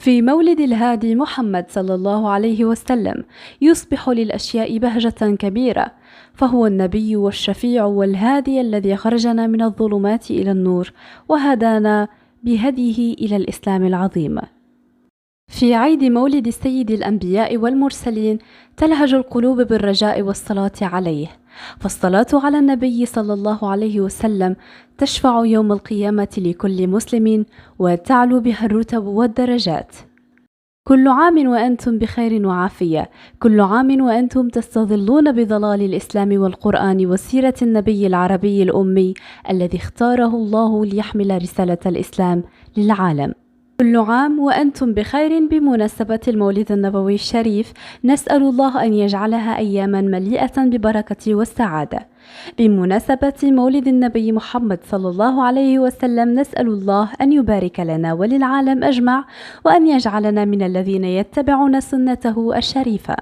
في مولد الهادي محمد صلى الله عليه وسلم يصبح للأشياء بهجة كبيرة، فهو النبي والشفيع والهادي الذي خرجنا من الظلمات إلى النور وهدانا بهديه إلى الإسلام العظيم. في عيد مولد سيد الأنبياء والمرسلين تلهج القلوب بالرجاء والصلاة عليه، فالصلاة على النبي صلى الله عليه وسلم تشفع يوم القيامة لكل مسلم وتعلو بها الرتب والدرجات. كل عام وأنتم بخير وعافية، كل عام وأنتم تستظلون بظلال الإسلام والقرآن وسيرة النبي العربي الأمي الذي اختاره الله ليحمل رسالة الإسلام للعالم. كل عام وأنتم بخير بمناسبة المولد النبوي الشريف، نسأل الله أن يجعلها أياما مليئة ببركة والسعادة. بمناسبة مولد النبي محمد صلى الله عليه وسلم نسأل الله أن يبارك لنا وللعالم أجمع، وأن يجعلنا من الذين يتبعون سنته الشريفة.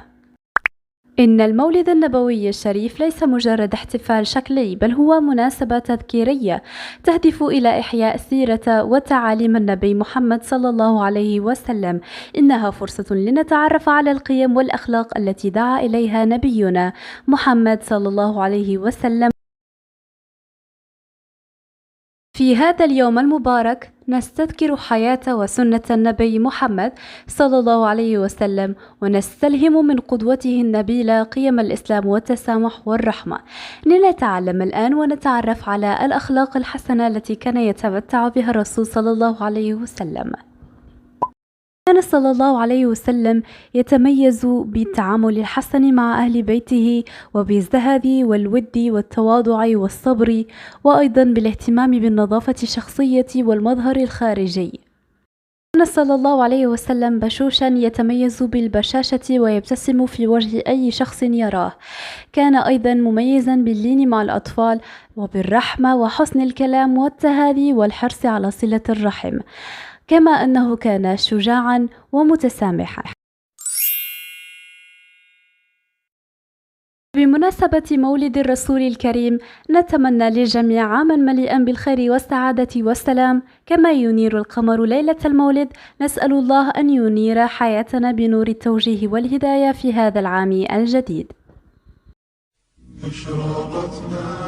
إن المولد النبوي الشريف ليس مجرد احتفال شكلي، بل هو مناسبة تذكيرية تهدف إلى إحياء سيرة وتعاليم النبي محمد صلى الله عليه وسلم. إنها فرصة لنتعرف على القيم والأخلاق التي دعا إليها نبينا محمد صلى الله عليه وسلم. في هذا اليوم المبارك نستذكر حياة وسنة النبي محمد صلى الله عليه وسلم، ونستلهم من قدوته النبيلة قيم الإسلام والتسامح والرحمة. لنتعلم الآن ونتعرف على الأخلاق الحسنة التي كان يتمتع بها الرسول صلى الله عليه وسلم. كان صلى الله عليه وسلم يتميز بالتعامل الحسن مع أهل بيته، وبالزهد والود والتواضع والصبر، وأيضا بالاهتمام بالنظافة الشخصية والمظهر الخارجي. كان صلى الله عليه وسلم بشوشا يتميز بالبشاشة ويبتسم في وجه أي شخص يراه. كان أيضا مميزا باللين مع الأطفال وبالرحمة وحسن الكلام والتهادي والحرص على صلة الرحم، كما أنه كان شجاعا ومتسامحا. بمناسبة مولد الرسول الكريم نتمنى للجميع عاما مليئا بالخير والسعادة والسلام، كما ينير القمر ليلة المولد. نسأل الله أن ينير حياتنا بنور التوجيه والهداية في هذا العام الجديد. أشرقت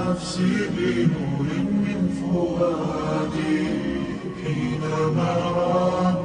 نفسي بنور من فؤادي حينما رأى